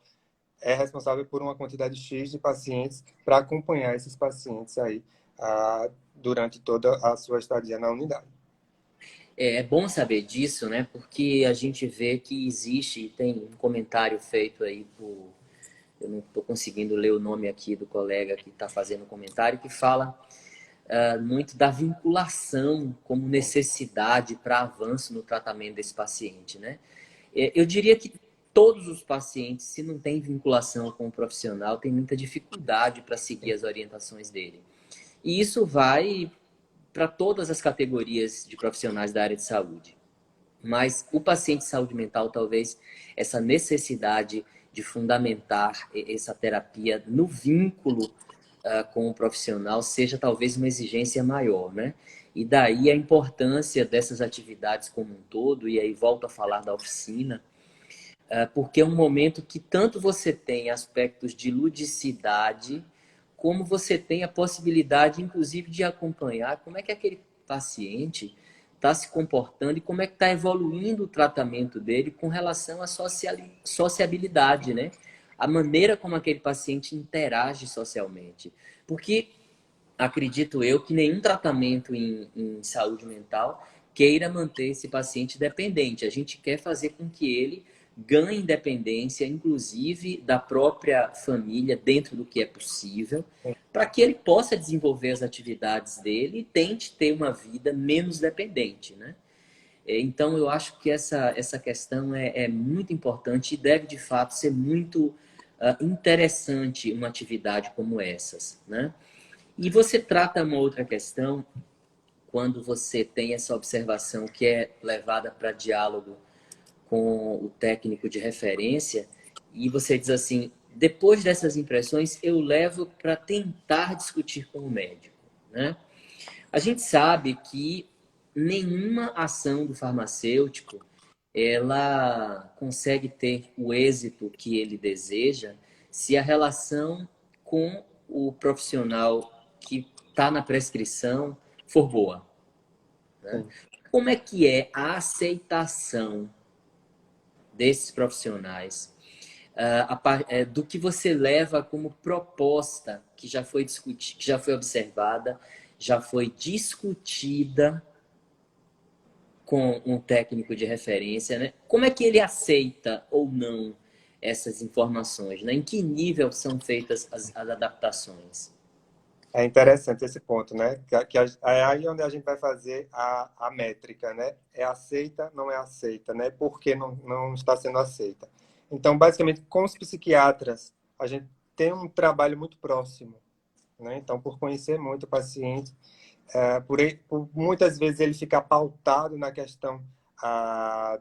é responsável por uma quantidade X de pacientes para acompanhar esses pacientes aí durante toda a sua estadia na unidade. É bom saber disso, né? Porque a gente vê que existe, tem um comentário feito aí por... Eu não estou conseguindo ler o nome aqui do colega que está fazendo o comentário, que fala muito da vinculação como necessidade para avanço no tratamento desse paciente, né? Eu diria que todos os pacientes, se não tem vinculação com o profissional, têm muita dificuldade para seguir as orientações dele. E isso vai para todas as categorias de profissionais da área de saúde. Mas o paciente de saúde mental, talvez, essa necessidade de fundamentar essa terapia no vínculo com o profissional seja talvez uma exigência maior, né? E daí a importância dessas atividades como um todo, e aí volto a falar da oficina, porque é um momento que tanto você tem aspectos de ludicidade, como você tem a possibilidade, inclusive, de acompanhar como é que aquele paciente está se comportando e como é que está evoluindo o tratamento dele com relação à sociabilidade, né? A maneira como aquele paciente interage socialmente. Porque acredito eu que nenhum tratamento em saúde mental queira manter esse paciente dependente. A gente quer fazer com que ele ganhe independência, inclusive da própria família, dentro do que é possível, para que ele possa desenvolver as atividades dele e tente ter uma vida menos dependente, né? Então, eu acho que essa questão é muito importante e deve, de fato, ser muito interessante uma atividade como essas, né? E você trata uma outra questão quando você tem essa observação que é levada para diálogo com o técnico de referência e você diz assim, depois dessas impressões eu levo para tentar discutir com o médico, né? A gente sabe que nenhuma ação do farmacêutico ela consegue ter o êxito que ele deseja se a relação com o profissional que está na prescrição for boa, né? Como é que é a aceitação desses profissionais do que você leva como proposta que já foi discutida, que já foi observada, já foi discutida com um técnico de referência, né? Como é que ele aceita ou não essas informações, né? Em que nível são feitas as adaptações? É interessante esse ponto, né? É aí onde a gente vai fazer a métrica, né? É aceita, não é aceita, né? Por que não está sendo aceita? Então, basicamente, com os psiquiatras, a gente tem um trabalho muito próximo, né? Então, por conhecer muito o paciente, por muitas vezes ele fica pautado na questão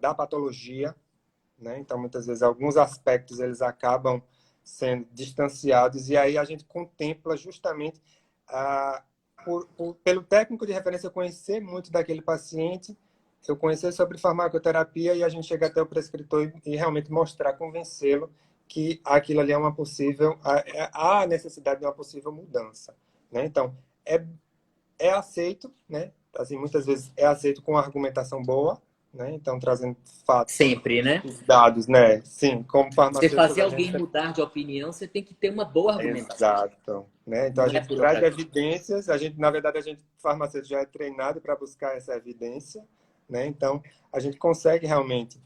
da patologia, né? Então, muitas vezes, alguns aspectos eles acabam sendo distanciados e aí a gente contempla justamente pelo técnico de referência conhecer muito daquele paciente, eu conhecer sobre farmacoterapia e a gente chega até o prescritor e realmente mostrar, convencê-lo que aquilo ali é uma possível, há necessidade de uma possível mudança, né? Então, é aceito, né? Assim, muitas vezes é aceito com argumentação boa, né? Então, trazendo fatos, Sempre, né? dados, né? Sim, como Você farmacêutico, fazer a alguém gente... mudar de opinião, você tem que ter uma boa argumentação. Exato, né? Então, a Não é gente por traz outra coisa. evidências, na verdade, farmacêutico, já é treinado para buscar essa evidência, né? Então, a gente consegue realmente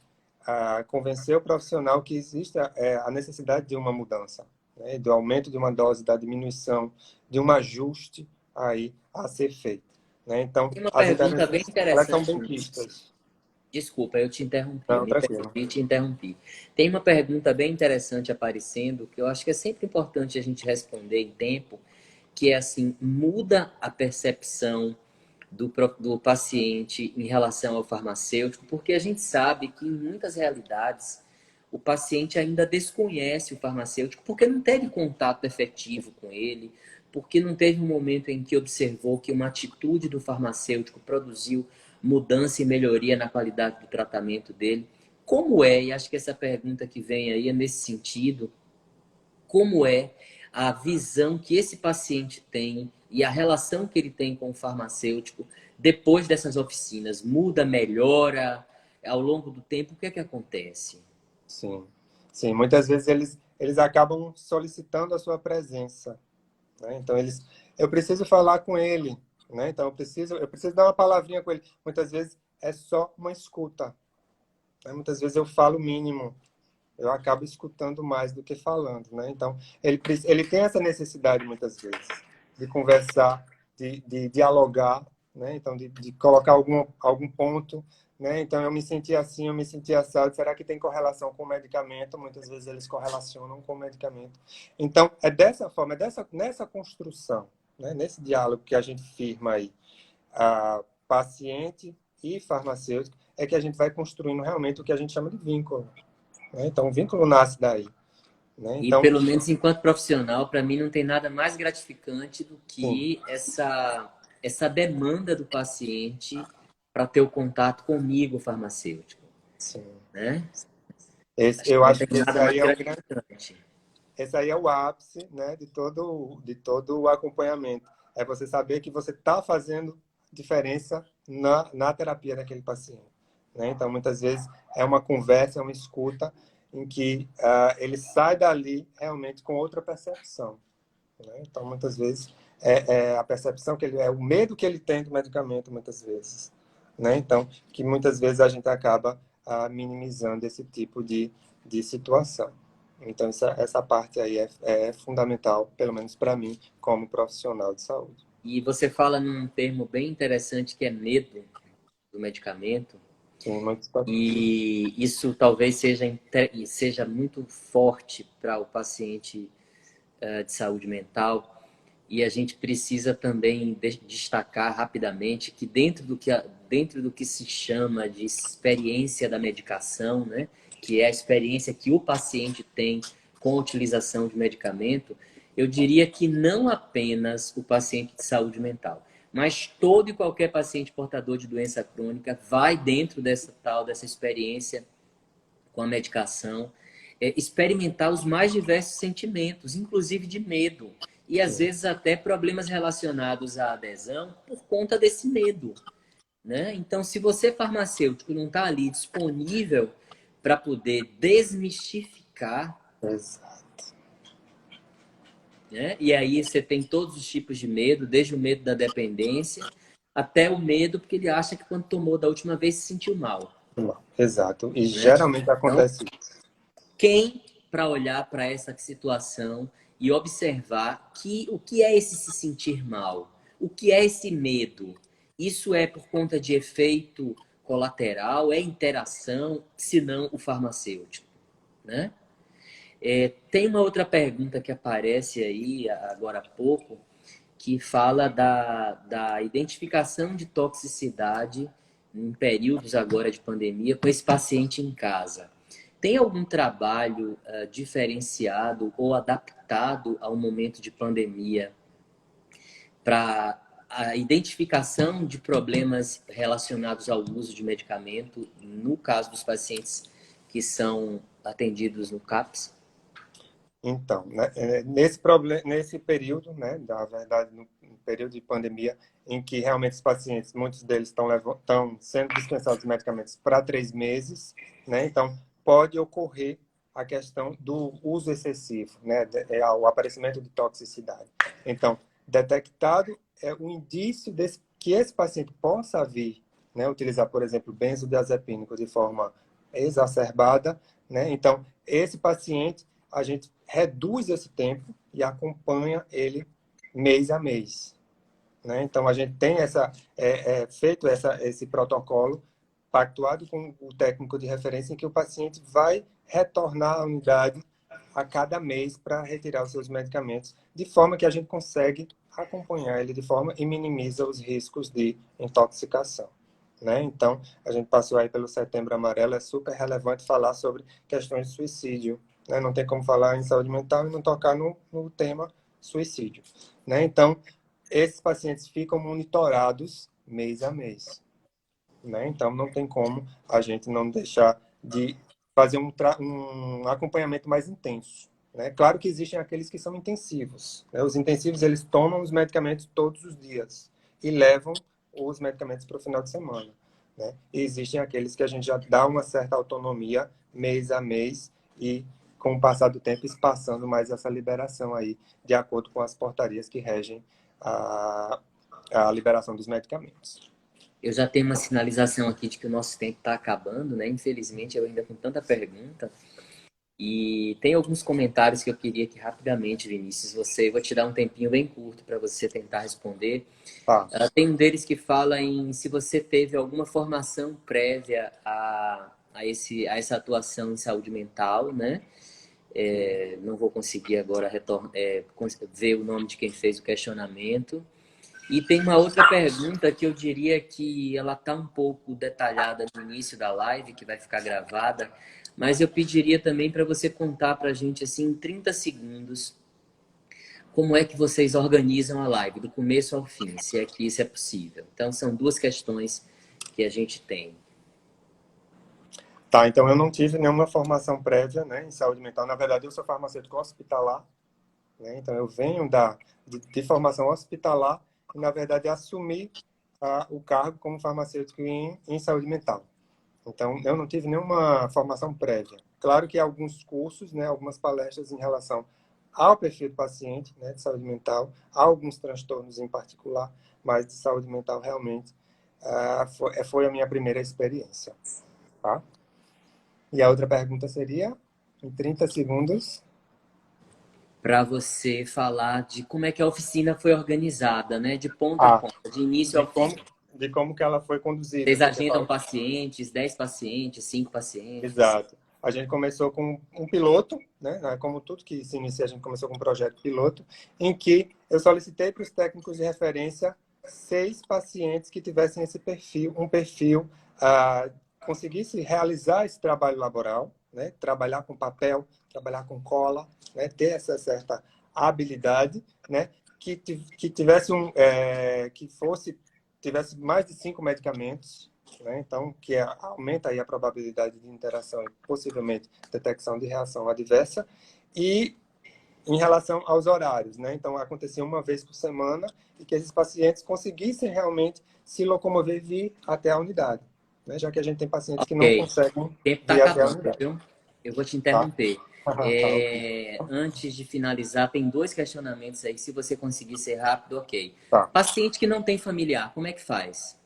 convencer o profissional que existe a necessidade de uma mudança, né? Do aumento de uma dose, da diminuição, de um ajuste aí a ser feito, né? Então, Tem uma as pergunta bem intervenções, elas são interessante. bem vistas. Desculpa, eu te interrompi, Não, me tranquilo. perdoe, te interrompi. Tem uma pergunta bem interessante aparecendo, que eu acho que é sempre importante a gente responder em tempo, que é assim, muda a percepção do paciente em relação ao farmacêutico, porque a gente sabe que em muitas realidades o paciente ainda desconhece o farmacêutico porque não teve contato efetivo com ele, porque não teve um momento em que observou que uma atitude do farmacêutico produziu mudança e melhoria na qualidade do tratamento dele. Como é, e acho que essa pergunta que vem aí é nesse sentido, como é a visão que esse paciente tem e a relação que ele tem com o farmacêutico depois dessas oficinas? Muda, melhora ao longo do tempo? O que é que acontece? Sim, sim. Muitas vezes eles acabam solicitando a sua presença, né? Então eu preciso falar com ele, né? Então eu preciso dar uma palavrinha com ele. Muitas vezes é só uma escuta, né? Muitas vezes eu falo o mínimo, eu acabo escutando mais do que falando, né? Então ele tem essa necessidade muitas vezes de conversar, de dialogar, né? Então de colocar algum ponto, né? Então eu me senti assim, eu me senti assado. Será que tem correlação com o medicamento? Muitas vezes eles correlacionam com o medicamento. Então é dessa forma, nessa construção, né? Nesse diálogo que a gente firma aí, a paciente e farmacêutico, é que a gente vai construindo realmente o que a gente chama de vínculo, né? Então o vínculo nasce daí, né? E Então, pelo menos enquanto profissional, para mim não tem nada mais gratificante do sim, que essa demanda do paciente para ter o contato comigo, farmacêutico, sim. né? Eu Não acho tem que nada mais gratificante. esse aí é o ápice, né, de todo o acompanhamento. É você saber que você está fazendo diferença na terapia daquele paciente, né? Então, muitas vezes é uma conversa, é uma escuta em que ele sai dali realmente com outra percepção, né? Então, muitas vezes é a percepção que é o medo que ele tem do medicamento, muitas vezes, né? Então, que muitas vezes a gente acaba minimizando esse tipo de situação. Então, essa parte aí é fundamental, pelo menos para mim, como profissional de saúde. E você fala num termo bem interessante que é medo do medicamento. Sim, muito importante. E isso talvez seja muito forte para o paciente de saúde mental. E a gente precisa também destacar rapidamente que dentro do que se chama de experiência da medicação, né, que é a experiência que o paciente tem com a utilização de medicamento, eu diria que não apenas o paciente de saúde mental, mas todo e qualquer paciente portador de doença crônica vai dentro dessa experiência com a medicação, experimentar os mais diversos sentimentos, inclusive de medo, e às vezes até problemas relacionados à adesão por conta desse medo, né? Então, se você farmacêutico não está ali disponível para poder desmistificar, Exato. né? E aí você tem todos os tipos de medo, desde o medo da dependência até o medo porque ele acha que quando tomou da última vez se sentiu mal, Exato. E né? geralmente Então, acontece isso. quem para olhar para essa situação e observar que o que é esse se sentir mal? O que é esse medo? Isso é por conta de efeito colateral? É interação? Se não, o farmacêutico, né? Tem uma outra pergunta que aparece aí agora há pouco, que fala da identificação de toxicidade em períodos agora de pandemia com esse paciente em casa. Tem algum trabalho diferenciado ou adaptado ao momento de pandemia para a identificação de problemas relacionados ao uso de medicamento, no caso dos pacientes que são atendidos no CAPS? Então, né, nesse período, né, da verdade, no período de pandemia, em que realmente os pacientes, muitos deles estão sendo dispensados medicamentos para 3 meses, né, então pode ocorrer a questão do uso excessivo, né, o aparecimento de toxicidade. Então, detectado o indício que esse paciente possa vir, né, utilizar, por exemplo, benzodiazepínico de forma exacerbada, né, então esse paciente a gente reduz esse tempo e acompanha ele mês a mês, né? Então, a gente tem feito esse protocolo pactuado com o técnico de referência em que o paciente vai retornar à unidade a cada mês para retirar os seus medicamentos, de forma que a gente consegue acompanhar ele de forma e minimiza os riscos de intoxicação, né? Então, a gente passou aí pelo Setembro Amarelo, é super relevante falar sobre questões de suicídio, né? Não tem como falar em saúde mental e não tocar no tema suicídio, né? Então, esses pacientes ficam monitorados mês a mês, né? Então, não tem como a gente não deixar de fazer um acompanhamento mais intenso, né? Claro que existem aqueles que são intensivos, né? Os intensivos, eles tomam os medicamentos todos os dias e levam os medicamentos para o final de semana, né? E existem aqueles que a gente já dá uma certa autonomia mês a mês e, com o passar do tempo, espaçando mais essa liberação aí, de acordo com as portarias que regem a, a liberação dos medicamentos. Eu já tenho uma sinalização aqui de que o nosso tempo está acabando, né? Infelizmente, eu ainda com tanta pergunta. E tem alguns comentários que eu queria que rapidamente, Vinícius, vou te dar um tempinho bem curto para você tentar responder. Tá. Tem um deles que fala em se você teve alguma formação prévia a essa atuação em saúde mental, né? Não vou conseguir agora ver o nome de quem fez o questionamento. E tem uma outra pergunta que eu diria que ela está um pouco detalhada no início da live, que vai ficar gravada, mas eu pediria também para você contar para a gente, assim, em 30 segundos, como é que vocês organizam a live, do começo ao fim, se é que isso é possível. Então, são duas questões que a gente tem. Tá, então eu não tive nenhuma formação prévia, né, em saúde mental. Na verdade, eu sou farmacêutico hospitalar, né, então eu venho de formação hospitalar e, na verdade, assumi o cargo como farmacêutico em saúde mental. Então, eu não tive nenhuma formação prévia. Claro que alguns cursos, né, algumas palestras em relação ao perfil do paciente, né, de saúde mental, há alguns transtornos em particular, mas de saúde mental realmente foi a minha primeira experiência. Tá? E a outra pergunta seria, em 30 segundos... Para você falar de como é que a oficina foi organizada, né? De ponta a ponta, de início ao fim. De como que ela foi conduzida. Vocês agendam pacientes, 10 pacientes, 5 pacientes? Exato. A gente começou com um piloto, né? Como tudo que se inicia, a gente começou com um projeto piloto, em que eu solicitei para os técnicos de referência 6 pacientes que tivessem esse perfil, conseguisse realizar esse trabalho laboral, né? Trabalhar com papel, trabalhar com cola, né? Ter essa certa habilidade, né? Que tivesse tivesse mais de 5 medicamentos, né? Então, que aumenta aí a probabilidade de interação e possivelmente detecção de reação adversa. E em relação aos horários, né? Então, acontecia uma vez por semana e que esses pacientes conseguissem realmente se locomover e vir até a unidade, né? Já que a gente tem pacientes que não Ok, conseguem o tempo está vir até a acabando, unidade, viu? Eu vou te tá? interromper. Tá, ok. Antes de finalizar, tem 2 questionamentos aí. Se você conseguir ser rápido, ok. Tá. Paciente que não tem familiar, como é que faz?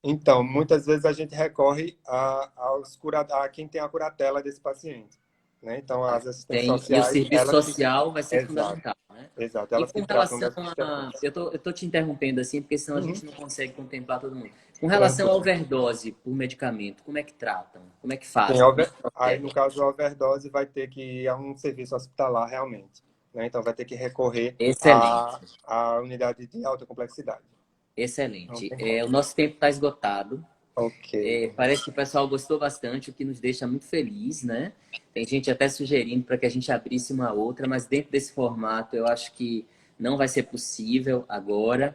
Então, muitas vezes a gente recorre a quem tem a curatela desse paciente, né? Então, as assistentes E o sociais, serviço social vai ser exato, fundamental, né? exato, E elas com que tratam relação dessas a... questões. Eu tô te interrompendo assim, porque senão a Uhum. gente não consegue contemplar todo mundo. Com relação à Tranquilo. overdose por medicamento, como é que tratam? Como é que Sim, fazem? Como é que aí, procedem? no caso, a overdose vai ter que ir a um serviço hospitalar realmente, né? Então, vai ter que recorrer Excelente, à unidade de alta complexidade. Não excelente. tem como. O nosso tempo está esgotado. Ok. Parece que o pessoal gostou bastante, o que nos deixa muito feliz, né? Tem gente até sugerindo para que a gente abrisse uma outra, mas dentro desse formato eu acho que não vai ser possível agora.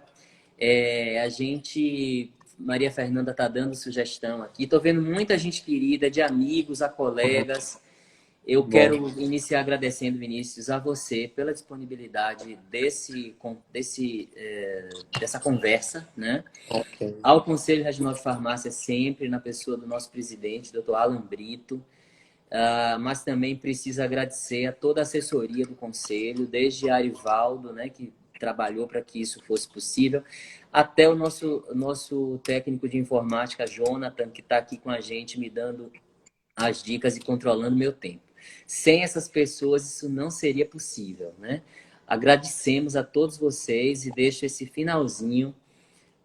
A gente, Maria Fernanda está dando sugestão aqui. Estou vendo muita gente querida, de amigos a colegas. Eu Bom, quero iniciar agradecendo, Vinícius, a você pela disponibilidade dessa conversa, né? ok. Ao Conselho Regional de Farmácia, sempre na pessoa do nosso presidente, Dr. Alan Brito, mas também preciso agradecer a toda a assessoria do Conselho, desde Arivaldo, né, que trabalhou para que isso fosse possível, até o nosso técnico de informática, Jonathan, que está aqui com a gente, me dando as dicas e controlando meu tempo. Sem essas pessoas, isso não seria possível, né? Agradecemos a todos vocês e deixo esse finalzinho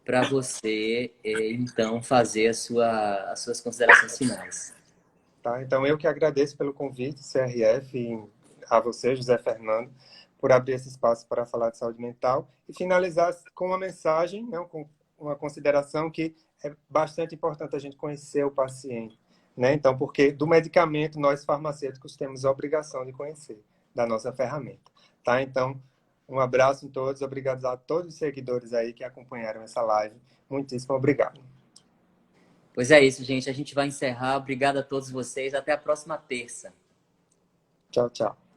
para você, então, fazer as suas considerações finais. Tá? Então, eu que agradeço pelo convite, CRF, e a você, José Fernando, por abrir esse espaço para falar de saúde mental e finalizar com uma mensagem, né, com uma consideração que é bastante importante a gente conhecer o paciente, né? Então, porque do medicamento nós farmacêuticos temos a obrigação de conhecer da nossa ferramenta, tá? Então, um abraço em todos, obrigado a todos os seguidores aí que acompanharam essa live. Muitíssimo obrigado. Pois é isso, gente. A gente vai encerrar. Obrigado a todos vocês. Até a próxima terça. Tchau, tchau.